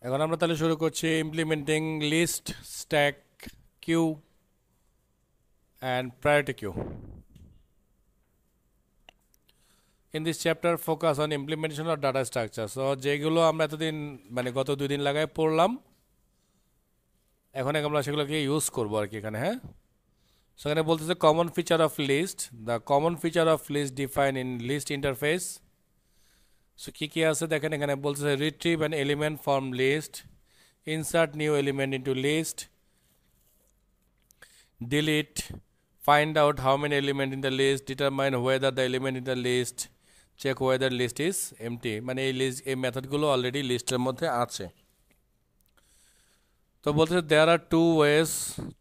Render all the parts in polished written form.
এখন আমরা তাহলে শুরু করছি implementing list, stack, queue and priority queue. In this chapter focus on implementation of data structure. So যেগুলো আমরা এতদিন মানে গত 2 দিন লাগায় পড়লাম, এখন আমরা সেগুলোকে ইউজ করবো আর কি এখানে। হ্যাঁ, সেখানে বলতেছে common feature of list, the common feature of list define in list interface. So কী কী আছে দেখেন, এখানে বলতেছে retrieve an element from list, insert new element into list, delete, find out how many elements in the list, determine whether the element in the list, check whether list is empty। মানে এই list, এই মেথডগুলো already লিস্টের মধ্যে আছে। তো বলতেছে there are two ways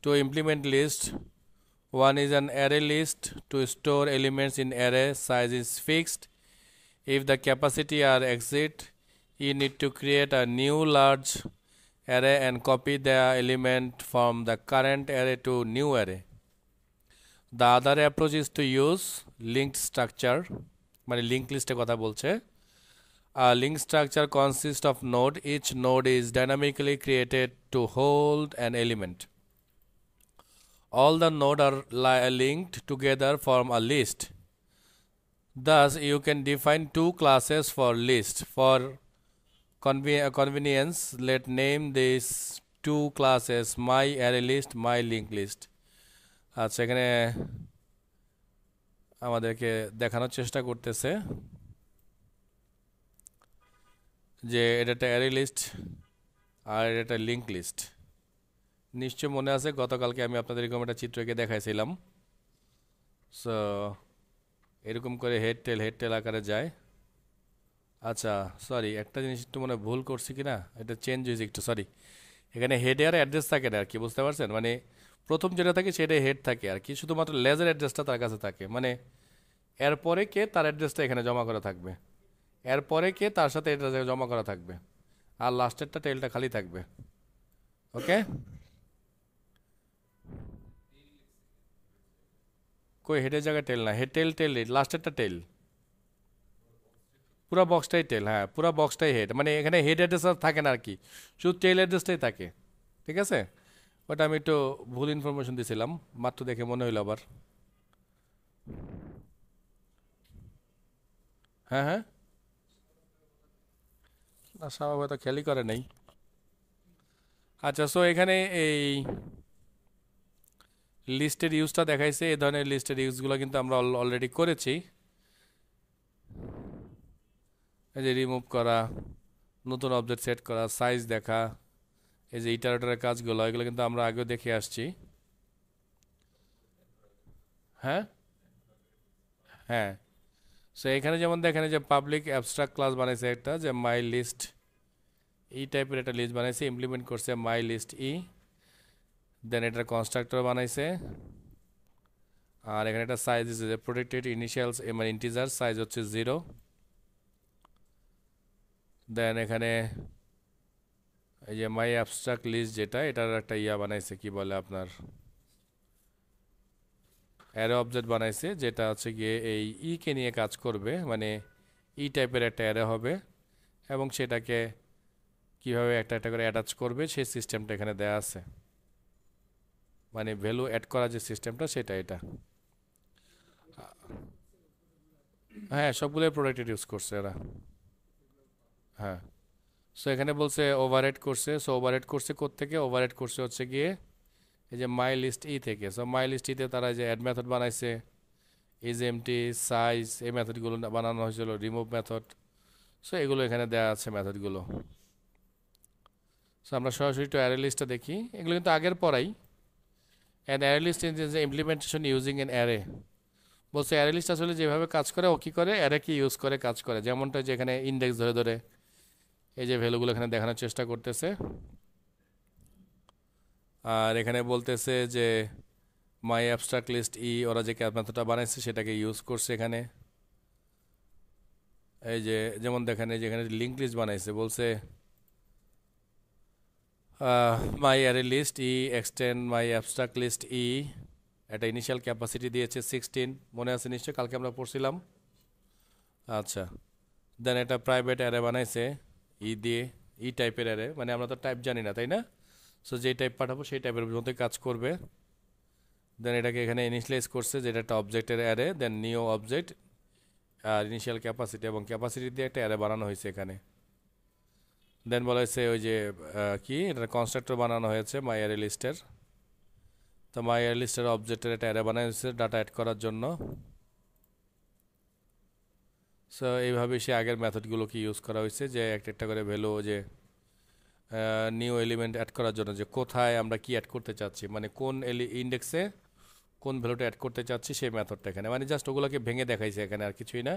to implement list. One is an array list to store elements in array, size is fixed. If the capacity are exceed, you need to create a new large array and copy the element from the current array to new array. The other approach is to use linked structure, মানে linked list এর কথা বলছে। A linked structure consists of node. Each node is dynamically created to hold an element. All the nodes are linked together form a list. Thus, you can define two classes for list. For convenience, let's name these two classes my array list, my linked list. আচ্ছা, এখানে আমাদেরকে দেখানোর চেষ্টা করতেছে যে এটা একটা array list আর এটা একটা লিঙ্ক লিস্ট। নিশ্চয় মনে আছে গতকালকে আমি আপনাদের এরকম একটা চিত্র এঁকে দেখাইছিলাম। সো এরকম করে হেড টেল আকারে যায়। আচ্ছা সরি, একটা জিনিস একটু মনে ভুল করছি কি না, এটা চেঞ্জ হয়েছে একটু, সরি। এখানে হেডে আর অ্যাড্রেস থাকে না আর কি, বুঝতে পারছেন? মানে প্রথম যেটা থাকে সেটাই হেড থাকে আর কি, শুধুমাত্র লেজের অ্যাড্রেসটা তার কাছে থাকে। মানে এরপরে কে তার অ্যাড্রেসটা এখানে জমা করা থাকবে, এরপরে কে তার সাথে এটা জমা করা থাকবে, আর লাস্টেরটা টেলটা খালি থাকবে। ওকে, কই হেডের জায়গায় টেল না, হেড টেল লাস্টেরটা টেল, পুরো বক্সটাই টেল। হ্যাঁ, পুরো বক্সটাই হেড, মানে এখানে হেড অ্যাড্রেস আর থাকে না আর কি, শুধু টেল অ্যাড্রেসটাই থাকে। ঠিক আছে, ওটা আমি একটু ভুল ইনফরমেশন দিয়েছিলাম, মাত্র দেখে মনে হইলো আবার। হ্যাঁ হ্যাঁ, না স্বাভাবিক হয়তো খেয়ালই করে নাই। আচ্ছা, সো এখানে এই লিস্টের ইউজটা দেখাইছে, এই ধরনের লিস্টের ইউজগুলো কিন্তু আমরা অলরেডি করেছি। এই যে রিমুভ করা, নতুন অবজেক্ট সেট করা, সাইজ দেখা, এই যে ইটারেটরের কাজগুলো, এগুলো কিন্তু আমরা আগেও দেখে আসছি। হ্যাঁ হ্যাঁ, সো এখানে যেমন দেখেন যে পাবলিক অ্যাবস্ট্রাক্ট ক্লাস বানাইছে একটা, যে মাই লিস্ট ই টাইপের একটা লিস্ট বানাইছে, ইমপ্লিমেন্ট করছে মাই লিস্ট ই। দেন এটার কনস্ট্রাক্টর বানাইছে, আর এখানে একটা সাইজ দিচ্ছে যে প্রোটেক্টেড ইনিশিয়ালস, মানে ইন্টিজার সাইজ হচ্ছে 0। দেন এখানে এই যে মাই অ্যাবস্ট্রাক্ট লিস্ট যেটা, এটার একটা ইয়া বানাইছে, কি বলে আপনার অ্যারে অবজেক্ট বানাইছে, যেটা হচ্ছে গিয়ে এই ই কে নিয়ে কাজ করবে, মানে ই টাইপের একটা অ্যারে হবে, এবং সেটাকে কিভাবে একটা একটা করে অ্যাটাচ করবে সেই সিস্টেমটা এখানে দেয়া আছে। মানে ভ্যালু অ্যাড করা যে সিস্টেমটা, সেটা এটা। হ্যাঁ, সবগুলোই প্রোডাক্টেড ইউজ করছে এরা। হ্যাঁ, সো এখানে বলছে ওভারহেড করছে। সো ওভারহেড করছে কোত্থেকে? ওভারহেড করছে হচ্ছে গিয়ে এই যে মাই লিস্ট ই থেকে। সো মাই লিস্ট ইতে তারা যে অ্যাড মেথড বানাইছে, ইজ এমটি, সাইজ, এই মেথডগুলো বানানো হয়েছিল, রিমুভ মেথড। সো এগুলো এখানে দেওয়া আছে মেথডগুলো। সো আমরা সরাসরি একটু অ্যারে লিস্টটা দেখি, এগুলো কিন্তু আগের পড়াই। অ্যান অ্যারে লিস্ট ইজ যে ইমপ্লিমেন্টেশন ইউজিং এন অ্যারে। বলছে অ্যারে লিস্ট আসলে যেভাবে কাজ করে, ও কী করে, অ্যারে কি ইউজ করে কাজ করে, যেমনটা যে এখানে ইন্ডেক্স ধরে ধরে এই যে ভ্যালুগুলো এখানে দেখানোর চেষ্টা করতেছে। আর এখানে বলতেছে যে মাই অ্যাবস্ট্রাক্ট লিস্ট ই, ওরা যে মেথডটা বানাইছে সেটাকে ইউজ করছে এখানে। এই যে যেমন দেখেন, এই যে এখানে লিঙ্ক লিস্ট বানাইছে, বলছে my array list E extend my abstract list E, একটা ইনিশিয়াল ক্যাপাসিটি দিয়েছে 16, মনে আছে নিশ্চয়, কালকে আমরা পড়ছিলাম। আচ্ছা, দেন এটা প্রাইভেট অ্যারে বানাইছে ই দিয়ে, ই টাইপের অ্যারে, মানে আমরা তো টাইপ জানি না তাই না, সো যেই টাইপ পাঠাবো সেই টাইপের মধ্যে কাজ করবে। দেন এটাকে এখানে ইনিশিয়ালাইজ করছে যেটা একটা অবজেক্টের অ্যারে, দেন নিউ অবজেক্ট আর ইনিশিয়াল ক্যাপাসিটি, এবং ক্যাপাসিটি দিয়ে একটা অ্যারে বানানো হয়েছে এখানে। দেন বলা হয়েছে ওই যে কি এটা কনস্ট্রাক্টর বানানো হয়েছে মাই অ্যারে লিস্টের। তো মাই অ্যারে লিস্টের অবজেক্টের একটা অ্যারে বানানো হয়েছে ডাটা অ্যাড করার জন্য। সো এইভাবে সে আগের মেথডগুলোকে ইউজ করা হয়েছে যে একটা একটা করে ভ্যালু, যে নিউ এলিমেন্ট অ্যাড করার জন্য যে কোথায় আমরা কি অ্যাড করতে চাচ্ছি, মানে কোন ইন্ডেক্সে কোন ভ্যালুটা অ্যাড করতে চাচ্ছি সেই মেথডটা এখানে, মানে জাস্ট ওগুলোকে ভেঙে দেখাইছে এখানে, আর কিছুই না।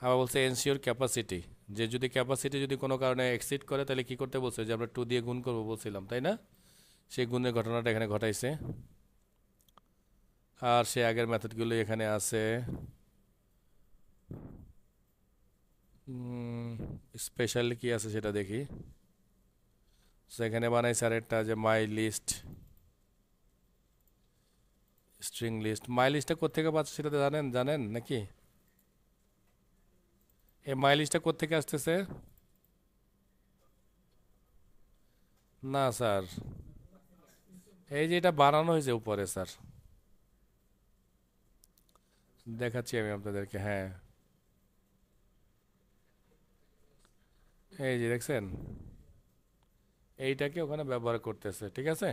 আবার বলছে এনশিওর ক্যাপাসিটি, যে যদি ক্যাপাসিটি যদি কোনো কারণে এক্সিড করে তাহলে কি করতে বলছে, যে আমরা 2 দিয়ে গুণ করবো বলছিলাম তাই না, সেই গুণের ঘটনাটা এখানে ঘটাইছে। আর সে আগের মেথডগুলো এখানে আছে। স্পেশালি কি আছে সেটা দেখি। সেখানে বানাইছে আরেকটা যে মাই লিস্ট স্ট্রিং লিস্ট। মাই লিস্টটা কোত্থেকে পাচ্ছে সেটা তো জানেন জানেন নাকি? এই মাই লিস্টটা কোত্থেকে আসতেছে? না স্যার, এই যে এটা বানানো হয়েছে উপরে স্যার, দেখাচ্ছি আমি আপনাদেরকে। হ্যাঁ, এই যে দেখছেন, এইটাকে ওখানে ব্যবহার করতেছে, ঠিক আছে।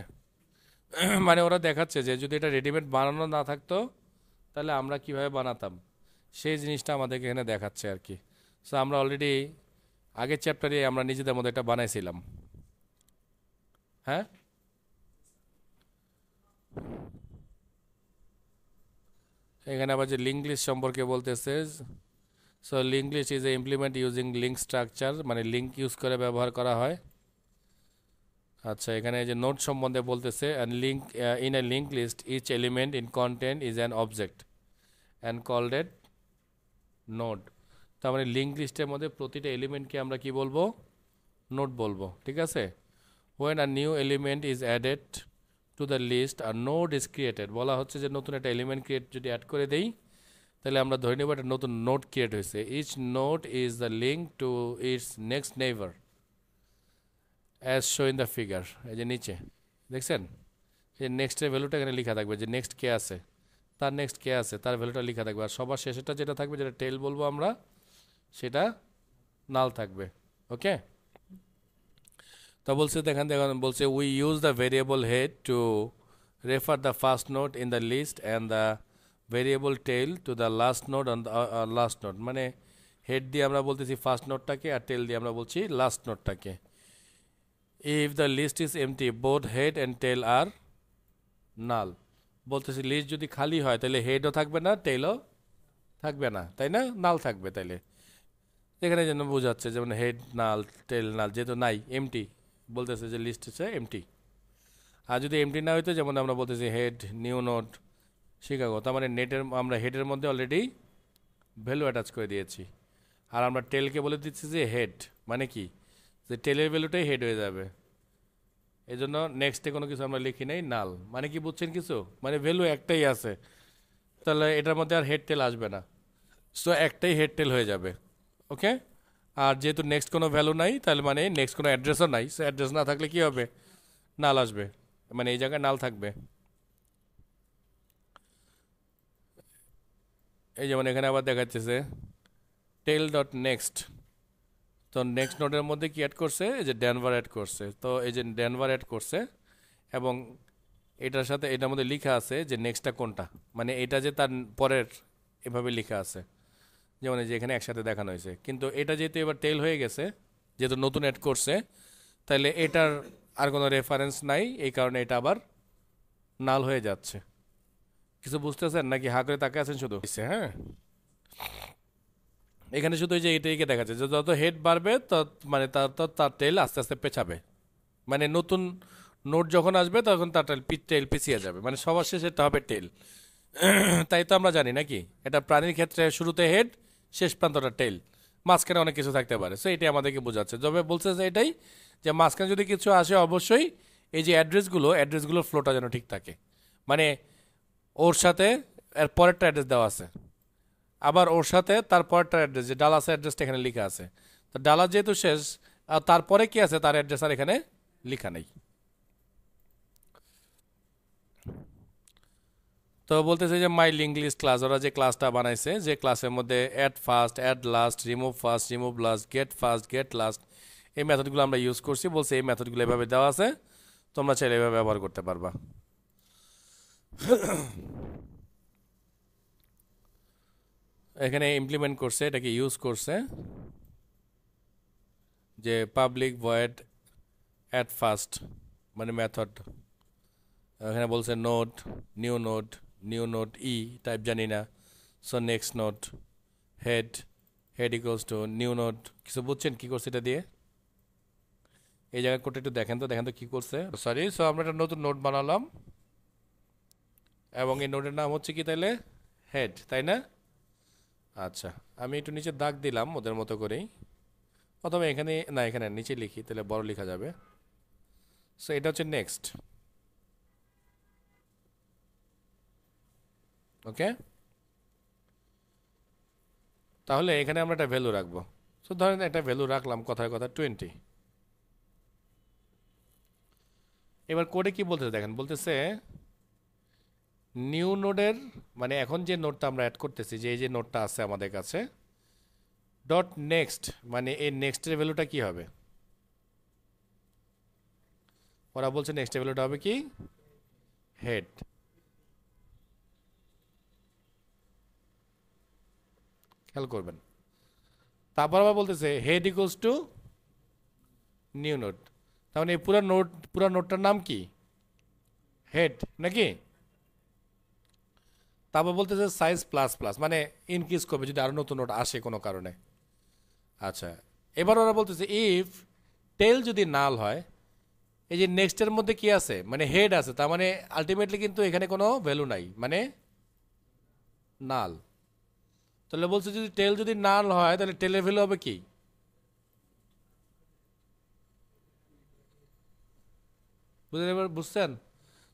মানে ওরা দেখাচ্ছে যে যদি এটা রেডিমেড বানানো না থাকতো তাহলে আমরা কিভাবে বানাতাম সেই জিনিসটা আমাদেরকে এখানে দেখাচ্ছে আর কি। সো আমরা অলরেডি আগের চ্যাপ্টারে আমরা নিজেদের মধ্যে একটা বানাইছিলাম। হ্যাঁ, এখানে আবার যে লিঙ্ক লিস্ট সম্পর্কে বলতেছে। So link list is a implement using link structure, মানে লিঙ্ক ইউজ করে ব্যবহার করা হয়। আচ্ছা, এখানে যে নোড সম্বন্ধে বলতেছে, and link in a link list each element in content is an object and called at node. তার মানে লিঙ্ক লিস্টের মধ্যে প্রতিটা এলিমেন্টকে আমরা কি বলবো, নোড বলবো, ঠিক আছে। When a new element is added to the list আর নোড ইজ ক্রিয়েটেড, বলা হচ্ছে যে নতুন একটা এলিমেন্ট ক্রিয়েট যদি অ্যাড করে দেই তাহলে আমরা ধরে নেব একটা নতুন নোড ক্রিয়েট হয়েছে। Each node is the link to its next neighbour as show in the figure. এই যে নিচে দেখছেন, এই নেক্সটের ভ্যালুটা এখানে লেখা থাকবে, যে নেক্সট কে আছে, তার নেক্সট কে আছে তার ভ্যালুটা লেখা থাকবে, আর সবার শেষেরটা যেটা থাকবে, যেটা টেল বলবো আমরা, সেটা নাল থাকবে। ওকে, তো বলছে দেখেন দেখেন বলছে we use the variable head to refer the first node in the list and the variable tail to the last node on the last node. মানে হেড দিয়ে আমরা বলতেছি ফার্স্ট নোটটাকে, আর টেল দিয়ে আমরা বলছি লাস্ট নোটটাকে। If the list is empty both head and tail are null. বলতেছি list যদি খালি হয় তাহলে হেডও থাকবে না, টেলও থাকবে না, তাই না, নাল থাকবে। তাইলে এখানে যেন বোঝাচ্ছে যেমন হেড নাল টেল নাল, যেহেতু নাই এমটি, বলতেছে যে লিস্ট হচ্ছে এমটি। আর যদি এমটি না হইতো, যেমন আমরা বলতেছি হেড নিউ নোট শিকাগো, তার মানে নেটের আমরা হেডের মধ্যে অলরেডি ভ্যালু অ্যাটাচ করে দিয়েছি। আর আমরা টেলকে বলে দিচ্ছি যে হেড, মানে কি, যে টেলের ভ্যালুটাই হেড হয়ে যাবে। এই জন্য নেক্সটে কোনো কিছু আমরা লিখি নাই, নাল। মানে কি বুঝছেন কিছু, মানে ভ্যালু একটাই আছে, তাহলে এটার মধ্যে আর হেড টেল আসবে না, সো একটাই হেড টেল হয়ে যাবে। ওকে, আর যেহেতু নেক্সট কোনো ভ্যালু নাই, তাহলে মানে নেক্সট কোনো অ্যাড্রেসও নাই, সো অ্যাড্রেস না থাকলে কি হবে, নাল আসবে, মানে এই জায়গায় নাল থাকবে। এই যেমন এখানে আবার দেখাচ্ছে টেল ডট নেক্সট, তো নেক্সট নোডের মধ্যে কি অ্যাড করছে, এই যে ড্যানভার অ্যাড করছে। তো এই যে ড্যানভার অ্যাড করছে, এবং এটার সাথে এটার মধ্যে লেখা আছে যে নেক্সটটা কোনটা, মানে এটা যে তার পরের, এভাবে লেখা আছে, যেমন এই যে এখানে একসাথে দেখানো হয়েছে। কিন্তু এটা যেহেতু এবার টেল হয়ে গেছে, যেহেতু নতুন অ্যাড করছে, তাহলে এটার আর কোনো রেফারেন্স নাই, এই কারণে এটা আবার নাল হয়ে যাচ্ছে। কিছু বুঝতেছেন নাকি হা করে তাকে আছেন শুধু? হ্যাঁ, এখানে শুধু এই যে এটাইকে দেখাচ্ছে যে যত হেড বাড়বে তত মানে তার টেল আস্তে আস্তে পেছাবে, মানে নতুন নোট যখন আসবে তখন তার টেল পিছিয়ে যাবে, মানে সবার শেষে এটা হবে টেল। তাই তো আমরা জানি নাকি, এটা প্রাণীর ক্ষেত্রে শুরুতে হেড, শেষ প্রান্তটা টেল, মাঝখানে অনেক কিছু থাকতে পারে। সো এটাই আমাদেরকে বোঝাচ্ছে, তবে বলছে যে এটাই, যে মাঝখানে যদি কিছু আসে অবশ্যই এই যে অ্যাড্রেসগুলোর ফ্লোটা যেন ঠিক থাকে, মানে ওর সাথে এর পরেরটা অ্যাড্রেস দেওয়া আছে, আবার ওর সাথে তার পরেরটা অ্যাড্রেস, যে ডালাস অ্যাড্রেসটা এখানে লেখা আছে। তো ডালাস যেহেতু শেষ, আর তারপরে কি আছে, তার অ্যাড্রেস আর এখানে লেখা নেই। তো বলতেছে যে মাই লিঙ্ক লিস্ট ক্লাস, ওরা যে ক্লাসটা বানাইছে, যে ক্লাসের মধ্যে add first, add last, remove last, get first, get last, এই মেথডগুলো আমরা ইউজ করছি। বলছে এই মেথডগুলো এভাবে দেওয়া আছে, তোমরা চাইলে এভাবে ব্যবহার করতে পারবা। এখানে ইমপ্লিমেন্ট করছে, এটাকে ইউজ করছে যে পাবলিক ভয়েড অ্যাট ফার্স্ট মানে মেথড। এখানে বলছে node, new node E type জানি না, so next node head, head equals to new node. কিছু বুঝছেন কি করছে এটা দিয়ে? এই জায়গায় কোডটা একটু দেখেন তো কি করছে। সরি, সো আমরা একটা নতুন নোড বানালাম এবং এই নোডের নাম হচ্ছে কি তাইলে হেড, তাই না? আচ্ছা, আমি একটু নিচে দাগ দিলাম ওদের মতো করেই, অথবা এখানে না, এখানে নিচে লিখি তাহলে বড় লেখা যাবে। সো এটা হচ্ছে নেক্সট। ওকে, তাহলে এখানে আমরা একটা ভ্যালু রাখবো। সো ধরেন একটা ভ্যালু রাখলাম, কথায় কথা 20। এবার কোডে কি বলতেছে দেখেন, বলতেছে নিউ নোডের মানে এখন যে নোডটা আমরা অ্যাড করতেছি, যে এই যে নোডটা আছে আমাদের কাছে, ডট নেক্সট মানে এই নেক্সটের ভ্যালুটা কি হবে? ওরা বলছে নেক্সটের ভ্যালুটা হবে কি হেড। খেয়াল করবেন। তারপর আবার বলতেছে head equals to new node, তার মানে এই পুরো নোডটার নাম কি হেড নাকি? তারপর বলতেছে সাইজ প্লাস প্লাস মানে ইনক্রিজ করবে যদি আরো নতুন নোড আসে কোনো কারণে। আচ্ছা, এবার ওরা বলতেছে ইফ টেল যদি নাল হয়, এই যে নেক্সটের মধ্যে কি আছে মানে হেড আছে, তার মানে আলটিমেটলি কিন্তু এখানে কোনো ভ্যালু নাই, মানে নাল। তাহলে বলছে যদি টেল যদি নাল হয় তাহলে টেলের ভ্যালু হবে কি? বুঝছেন?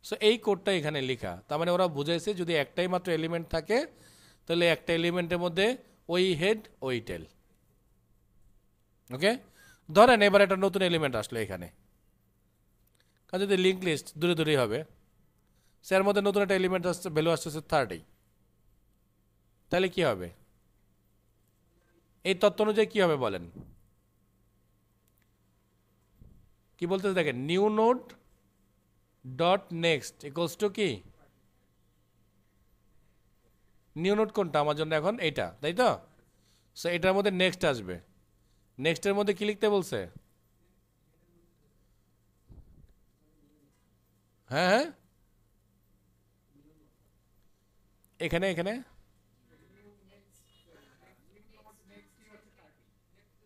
সো এই কোডটা এখানে লেখা, তার মানে ওরা বুঝাইছে যদি একটাই মাত্র এলিমেন্ট থাকে তাহলে একটা এলিমেন্টের মধ্যে ওই হেড ওই টেল। ওকে, ধরেন এবার একটা নতুন এলিমেন্ট আসলো এখানে, কারণ যদি লিঙ্ক লিস্ট দূরে দূরেই হবে, সের মধ্যে নতুন একটা এলিমেন্ট আসছে, ভ্যালু আসতেছে 30, তাহলে কি হবে? এই তত্ত্ব অনুযায়ী কি হবে বলেন? কি বলতেছে দেখেন, new node dot next equals to কি নিউ নোড কোনটা আমার জন্য এখন এইটা, তাই তো? সো এটার মধ্যে নেক্সট আসবে, নেক্সটের মধ্যে কি লিখতে বলছে? হ্যাঁ হ্যাঁ, এখানে এখানে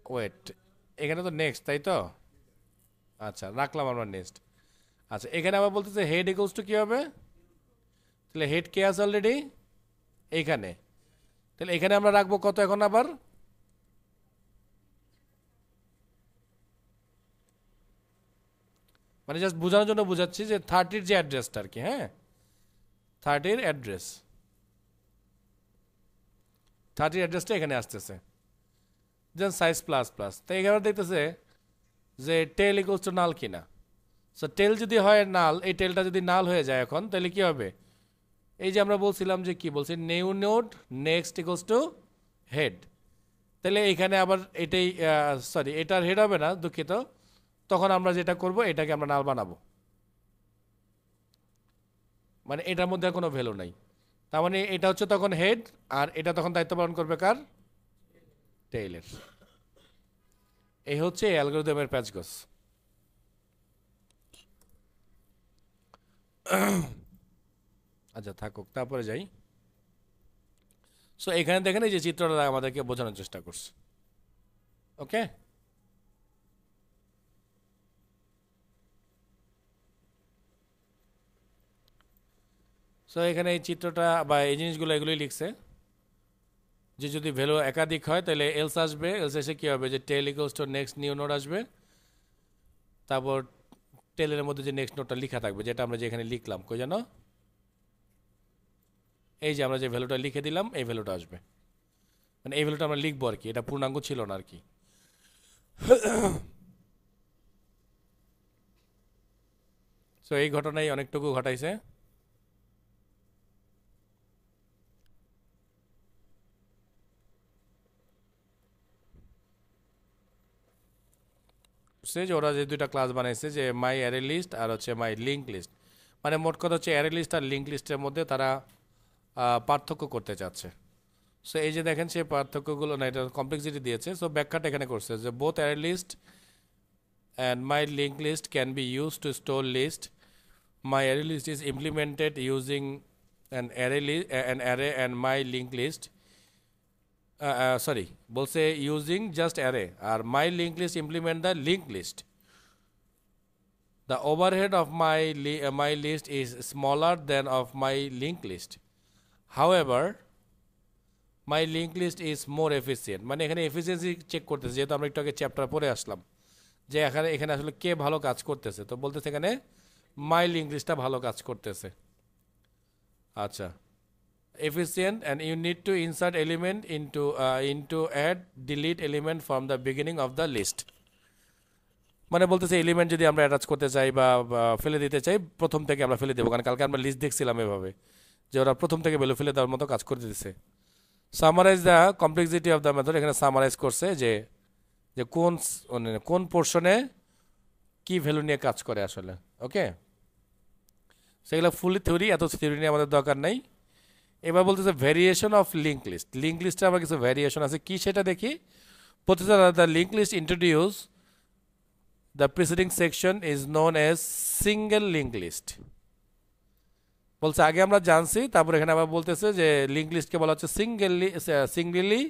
ওয়েট, এখানে তো নেক্সট তাই তো? আচ্ছা, রাখলাম আমরা নেক্সট। আচ্ছা, এখানে আবার বলতেছে হেড ইকুয়ালস টু কি হবে? তাহলে হেড কে আছে অলরেডি এইখানে, তাহলে এখানে আমরা রাখবো কত এখন আবার? মানে জাস্ট বোঝানোর জন্য বুঝাচ্ছি যে 30-র যে অ্যাড্রেসটা আর কি, হ্যাঁ 30-র অ্যাড্রেস, 30-র অ্যাড্রেসটা এখানে আসতেছে, দেন সাইজ প্লাস প্লাস। তো এখানে দেখতেছে যে টেল ইকুয়ালস টু নাল কিনা। সো টেল যদি হয় নাল, এই টেলটা যদি নাল হয়ে যায় এখন, তাহলে কি হবে? এই যে আমরা বলছিলাম যে কি বলছি, new node next equals to head, তাহলে এখানে আবার এটাই সরি এটার হেড হবে না, দুঃখিত। তখন আমরা যেটা করব এটাকে আমরা নাল বানাবো, মানে এটার মধ্যে আর কোনো ভ্যালু নাই। তার মানে এটা হচ্ছে তখন হেড, আর এটা তখন দায়িত্ব পালন করবে কার? টেইলের। এই হচ্ছে অ্যালগরিদমের প্যাচগোছ। আচ্ছা থাকুক, তারপরে যাই। সো এখানে দেখেন এই যে চিত্রটা আমাদেরকে বোঝানোর চেষ্টা করছে। ওকে, সো এখানে এই চিত্রটা বা এই জিনিসগুলো এগুলোই লিখছে যে যদি ভ্যালু একাধিক হয় তাহলে এলস আসবে, এলস এসে কি হবে যে tail equals to next new node আসবে, তারপর টেলের মধ্যে যে নেক্সট নোডটা লেখা থাকবে, যেটা আমরা যেখানে লিখলাম কই জানো, এই যে আমরা যে ভ্যালুটা লিখে দিলাম এই ভ্যালুটা আসবে, মানে এই ভ্যালুটা আমরা লিখবো আর কি, এটা পূর্ণাঙ্গ ছিল না আর কি। সো এই ঘটনাই অনেকটুকু ঘটাইছে। সে যে ওরা যে দুইটা ক্লাস বানাইছে, যে মাই অ্যারে লিস্ট আর হচ্ছে মাই লিঙ্ক লিস্ট, মানে মোট কথা হচ্ছে অ্যারে লিস্ট আর লিঙ্ক লিস্টের মধ্যে তারা পার্থক্য করতে চাচ্ছে। সো এই যে দেখেন সেই পার্থক্যগুলো না, এটা কমপ্লেক্সিটি দিয়েছে। সো ব্যাখ্যাটা এখানে করছে যে both array list and my linked list can be used to store list. My array list is implemented using an array and my linked list. Sorry, বলছে using just array আর my linked list implement the linked list. The overhead of my list is smaller than of my linked list. However, my linked list is more efficient. মানে এখানে efficiency check করতেছে, যেহেতু আমরা একটু আগে chapter পড়ে আসলাম যে এখানে আসলে কে ভালো কাজ করতেছে, তো বলতেছে এখানে মাই লিঙ্ক লিস্টটা ভালো কাজ করতেছে। আচ্ছা, efficient and you need to insert element into add delete element from the beginning of the list. মানে বলতেছে এলিমেন্ট যদি আমরা অ্যাটাচ করতে চাই বা ফেলে দিতে চাই, প্রথম থেকে আমরা ফেলে দেবো, কারণ কালকে আমরা লিস্ট দেখছিলাম এভাবে যে ওরা প্রথম থেকে ভ্যালু ফেলে দেওয়ার মতো কাজ করে দিতেছে। Summarize the complexity of the method, এখানে সামারাইজ করছে যে যে কোন পোর্শনে কি ভ্যালু নিয়ে কাজ করে আসলে। ওকে, সেগুলো ফুলি থিওরি, এত থিওরি নিয়ে আমাদের দরকার নেই। এবার বলতেছে variation of link list. Link লিস্টে আবার কিছু ভ্যারিয়েশন আছে, কি সেটা দেখি। বলতেছে the link list introduce the preceding section is known as single link list. বলছে আগে আমরা জানছি, তারপর এখানে আবার বলতেছে যে লিঙ্ক লিস্টকে বলা হচ্ছে singly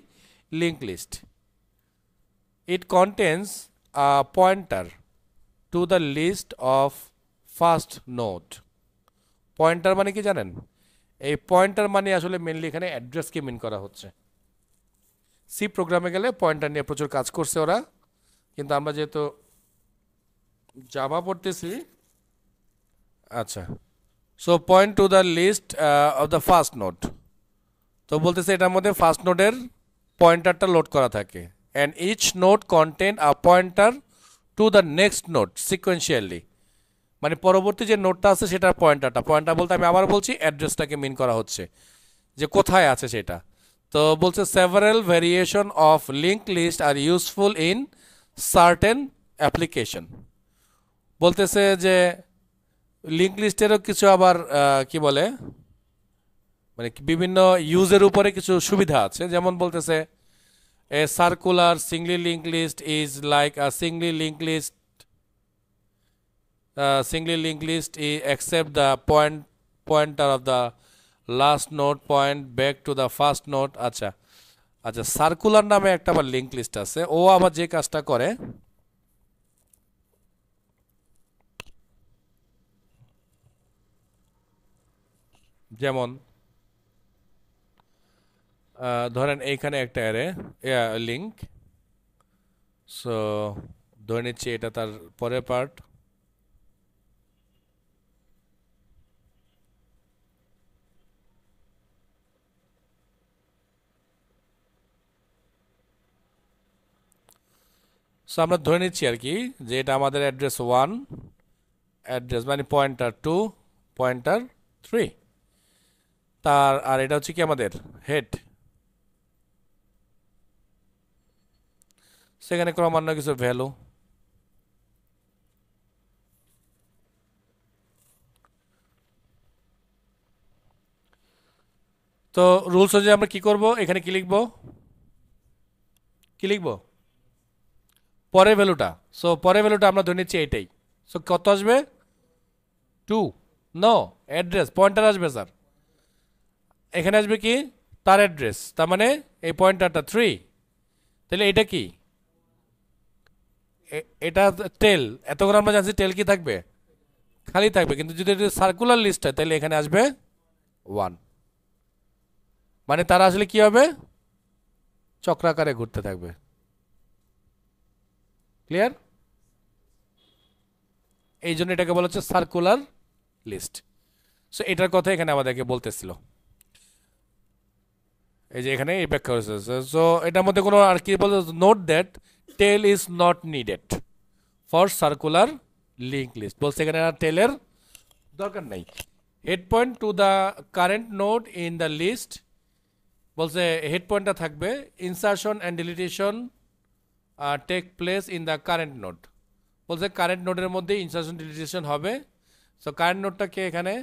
link list. It contains a pointer to the list of first node. Pointer মানে কি জানেন? এই পয়েন্টার মানে আসলে মেইনলি এখানে অ্যাড্রেসকে মিন করা হচ্ছে। সি প্রোগ্রামে গেলে পয়েন্টার নিয়ে প্রচুর কাজ করছে ওরা, কিন্তু আমরা যেহেতু জাভা পড়তেছি। আচ্ছা, so point to the list of the first node. তো বলতেছে এটার মধ্যে ফার্স্ট নোডের পয়েন্টারটা লোড করা থাকে। And each node contain a pointer to the next node sequentially. মানে পরবর্তী যে নোডটা আছে সেটার পয়েন্টার বলতে আমি আবার বলছি অ্যাড্রেসটাকে মিন করা হচ্ছে যে কোথায় আছে সেটা। তো বলছে several variation of linked list are useful in certain application. বলতেছে যে লিঙ্ক লিস্টেরও কিছু আবার কি বলে, মানে বিভিন্ন ইউজের উপরে কিছু সুবিধা আছে। যেমন বলতেছে a circular singly linked list is like a singly linked list except the pointer of the last node point back to the first node. আচ্ছা, সার্কুলার নামে একটা আবার লিঙ্ক লিস্ট আছে। ও আবার যে কাজটা করে, যেমন ধরেন এইখানে একটা অ্যারে লিঙ্ক, সো ধরে নিচ্ছি এটা তার পরের পার্ট। সো আমরা ধরে নিচ্ছি আর কি যে এটা আমাদের অ্যাড্রেস 1, অ্যাড্রেস মানে পয়েন্টার 2, পয়েন্টার 3, আর এটা হচ্ছে কি আমাদের হেড। সেখানে ক্রমান্বয়ে কিছু ভ্যালু। তো রুলস অনুযায়ী আমরা কি করব, এখানে কি লিখব, পরের ভ্যালুটা। সো পরের ভ্যালুটা আমরা ধরে নিচ্ছি এটাই। সো কত আসবে 2, নো অ্যাড্রেস, পয়েন্টার আসবে স্যার। এখানে আসবে কি তার অ্যাড্রেস, তার মানে এই পয়েন্টারটা 3। তাহলে এটা কি, এটা টেল। এতক্ষণ আমরা জানছি টেল কি থাকবে, খালি থাকবে, কিন্তু যদি এটা সার্কুলার লিস্ট হয় তাহলে এখানে আসবে 1। মানে তারা আসলে কি হবে, চক্রাকারে ঘুরতে থাকবে। ক্লিয়ার? এই জন্য এটাকে বলা হচ্ছে সার্কুলার লিস্ট। সো এটার কথা এখানে আমাদেরকে বলতেছিল, এই যে এখানে এই ব্যাখ্যা হয়েছে। সো এটার মধ্যে কোনো আর কি বলতে, note that tail is not needed for circular link list. বলছে এখানে টেলের দরকার নাই। Head point to the current node in the list বলছে হেড পয়েন্টটা থাকবে insertion and deletion take place in the current node. বলছে কারেন্ট নোডের মধ্যে ইনসারশন ডিলিটেশন হবে। সো কারেন্ট নোডটাকে এখানে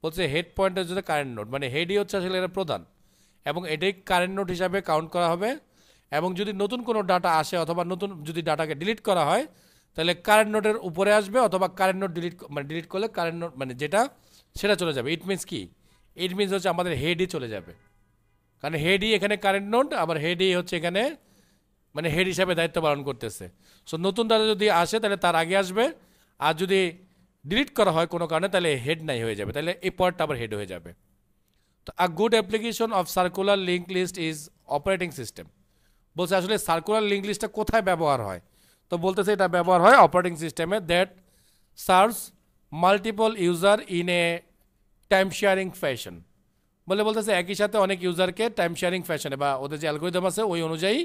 বলছে হেড পয়েন্টের জন্য কারেন্ট নোড, মানে হেডই হচ্ছে আসলে এটা প্রধান, এবং এটাই কারেন্ট নোড হিসাবে কাউন্ট করা হবে। এবং যদি নতুন কোনো ডাটা আসে অথবা নতুন যদি ডাটাকে ডিলিট করা হয় তাহলে কারেন্ট নোডের উপরে আসবে, অথবা কারেন্ট নোড ডিলিট করলে কারেন্ট নোড মানে যেটা সেটা চলে যাবে। ইট মিনস কি? ইট মিনস হচ্ছে আমাদের হেডই চলে যাবে, কারণ হেডই এখানে কারেন্ট নোড, আবার হেডই হচ্ছে এখানে মানে হেড হিসাবে দায়িত্ব পালন করতেছে। সো নতুন ডাটা যদি আসে তাহলে তার আগে আসবে, আর যদি ডিলিট করা হয় কোনো কারণে তাহলে হেড নাই হয়ে যাবে, তাহলে এই পয়েন্টটা আবার হেড হয়ে যাবে। তো a good application of circular link list is operating system. বলছে আসলে সার্কুলার লিঙ্ক লিস্টটা কোথায় ব্যবহার হয়, তো বলতেছে এটা ব্যবহার হয় অপারেটিং সিস্টেমে that serves multiple user in a time sharing fashion. বলতেছে একই সাথে অনেক ইউজারকে টাইম শেয়ারিং ফ্যাশনে বা ওদের যে অ্যালগোরিদম আছে ওই অনুযায়ী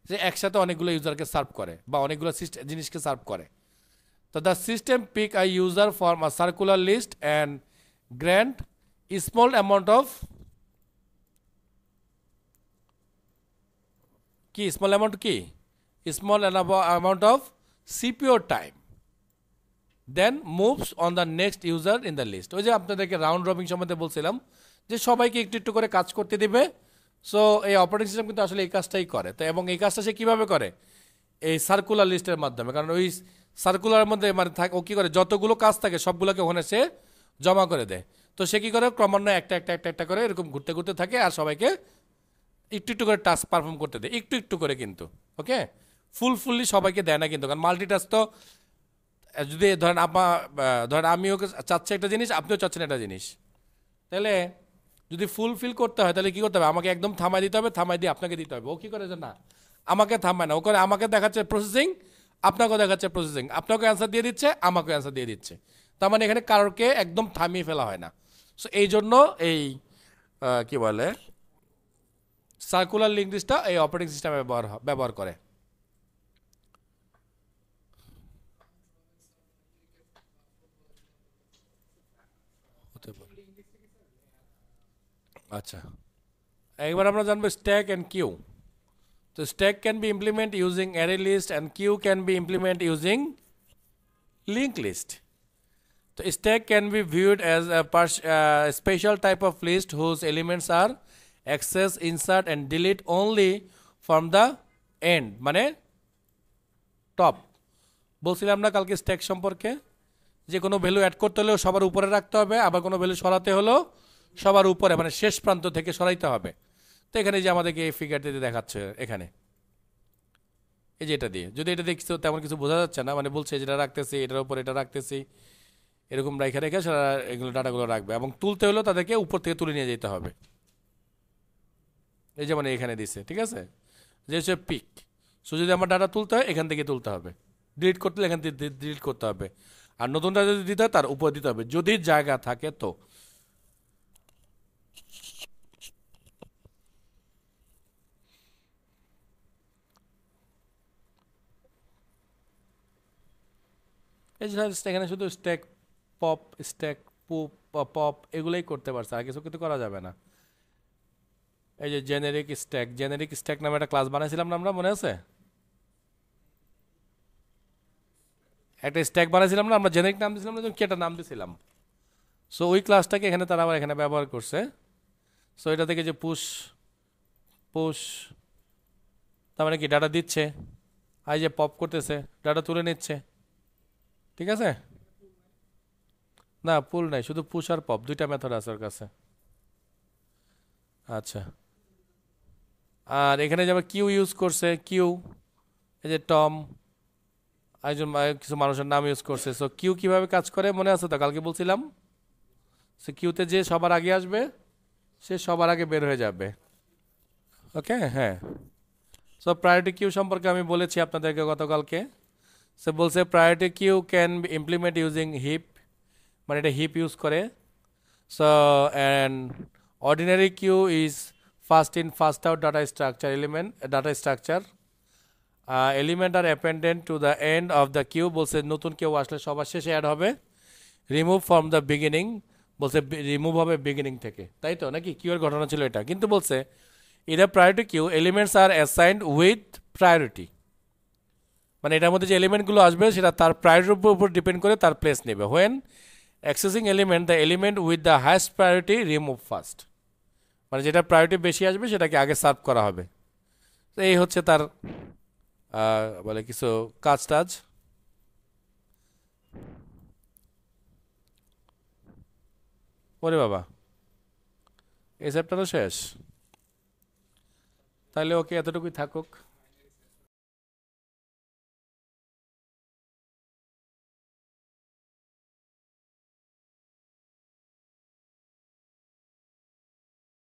যে একসাথে অনেকগুলো ইউজারকে সার্ভ করে বা অনেকগুলো জিনিসকে সার্ভ করে। তো the system pick a user from a circular list and grant small amount of কি স্মল অ্যামাউন্ট কি স্মল অ্যামাউন্ট অফ সিপিওর time then moves on the next user in the list. ওই যে আপনাদেরকে রাউন্ড রবিং সম্বন্ধে বলছিলাম যে সবাইকে একটু একটু করে কাজ করতে দিবে। সো এই অপারেটিং সিস্টেম কিন্তু আসলে এই কাজটাই করে। তো এবং এই কাজটা সে কীভাবে করে? এই সার্কুলার লিস্টের মাধ্যমে, কারণ ওই সার্কুলারের মধ্যে মানে থাকে ও কী করে যতগুলো কাজ থাকে সবগুলোকে ওখানে সে জমা করে দেয়। তো সে কী করে ক্রমান্বয়ে একটা একটা একটা একটা করে এরকম ঘুরতে ঘুরতে থাকে আর সবাইকে একটু একটু করে টাস্ক পারফর্ম করতে দেয়, একটু একটু করে কিন্তু। ওকে, ফুললি সবাইকে দেয় না কিন্তু, কারণ মাল্টিটাস্ক তো যদি ধরেন আমিও চাচ্ছি একটা জিনিস, আপনিও চাচ্ছেন একটা জিনিস, তাহলে যদি ফুলফিল করতে হয় তাহলে কী করতে হবে? আমাকে একদম থামাই দিতে হবে, থামাই দিয়ে আপনাকে দিতে হবে। ও কী করে যে না আমাকে থামায় না, ও করে আমাকে দেখাচ্ছে প্রসেসিং, আপনাকেও দেখাচ্ছে প্রসেসিং, আপনাকে অ্যান্সার দিয়ে দিচ্ছে, আমাকেও অ্যান্সার দিয়ে দিচ্ছে। তার মানে এখানে কারোরকে একদম থামিয়ে ফেলা হয় না। সো এই জন্য এই কি বলে সার্কুলার লিঙ্ক লিস্টটা এই অপারেটিং সিস্টেমে ব্যবহার করে। আচ্ছা, একবার আমরা জানবো স্ট্যাক অ্যান্ড কিউ। তো stack can be implement using array list and queue can be implement using link list. তো stack can be viewed as a special type of list whose elements are access, insert and delete only from the end, মানে top. বলছিলাম না কালকে stack সম্পর্কে, যে কোনো value add করতে হলেও সবার উপরে রাখতে হবে, আবার কোনো ভ্যালু সরাতে হলেও সবার উপরে মানে শেষ প্রান্ত থেকে সরাইতে হবে। তো এখানে যে আমাদেরকে এই ফিগারটিতে দেখাচ্ছে এখানে এই যে এটা দিয়ে, যদি এটা দেখছো তেমন কিছু বোঝা যাচ্ছে না, মানে বলছে যেটা রাখতেছি এটার উপর এটা রাখতেছি, এরকম রেখে রেখে সেটা এগুলো ডাটাগুলো রাখবে, এবং তুলতে হলেও তাদেরকে উপর থেকে তুলে নিয়ে যেতে হবে। এই যেমন এখানে দিছে, ঠিক আছে, যে হচ্ছে পিক। সো যদি আমার ডাটা তুলতে হয় এখান থেকে তুলতে হবে, ডিলিট করতে হলে এখান থেকে ডিলিট করতে হবে, আর নতুন ডাটা যদি দিতে হয় তার উপর দিতে হবে যদি জায়গা থাকে। তো এই যে এখানে শুধু স্ট্যাক পপ, স্ট্যাক পপ এগুলোই করতে পারছে, আর কিছু কিন্তু করা যাবে না। এই যে জেনেরিক স্ট্যাক নামে একটা ক্লাস বানাইছিলাম না আমরা, মনে আছে? একটা স্ট্যাক বানাইছিলাম না আমরা, জেনেরিক নাম দিয়েছিলাম না, কি একটা নাম দিয়েছিলাম। সো ওই ক্লাসটাকে এখানে তারা আবার এখানে ব্যবহার করছে। সো এটা থেকে যে পুশ পুশ তার মানে কি ডাটা দিচ্ছে, আর যে পপ করতেছে ডাটা তুলে নিচ্ছে, ঠিক আছে? না পুল নাই, শুধু পুশ আর পপ, দুইটা মেথড আছে ওর কাছে। আচ্ছা, আর এখানে যাবে কিউ ইউজ করছে, কিউ এই যে টম একজন কিছু মানুষের নাম ইউজ করছে। সো কিউ কীভাবে কাজ করে মনে আছে তো, কালকে বলছিলাম। সো কিউতে যে সবার আগে আসবে সে সবার আগে বের হয়ে যাবে। ওকে, হ্যাঁ। সো প্রায়োরিটি কিউ সম্পর্কে আমি বলেছি আপনাদেরকে গতকালকে। সে বলছে priority queue can be implement using heap, মানে এটা হিপ ইউজ করে। So and ordinary queue is first in first out data structure element are appended to the end of the queue. বলছে নতুন কেউ আসলে সবার শেষে অ্যাড হবে। রিমুভ ফ্রম দ্য বিগিনিং, বলছে রিমুভ হবে বিগিনিং থেকে, তাই তো নাকি কিউর ঘটনা ছিল এটা, কিন্তু বলছে in a priority queue elements are assigned with priority, মানে এটার মধ্যে যে এলিমেন্টগুলো আসবে সেটা তার প্রায়োরিটির উপর ডিপেন্ড করে তার প্লেস নেবে। When accessing element the element with the highest priority remove first, মানে যেটা প্রায়োরিটি বেশি আসবে সেটাকে আগে সার্ভ করা হবে। তো এই হচ্ছে তার বলে কিছু কাজ টাজ। ওরে বাবা, এই চ্যাপ্টারও শেষ, তাহলে ওকে এতটুকুই থাকুক।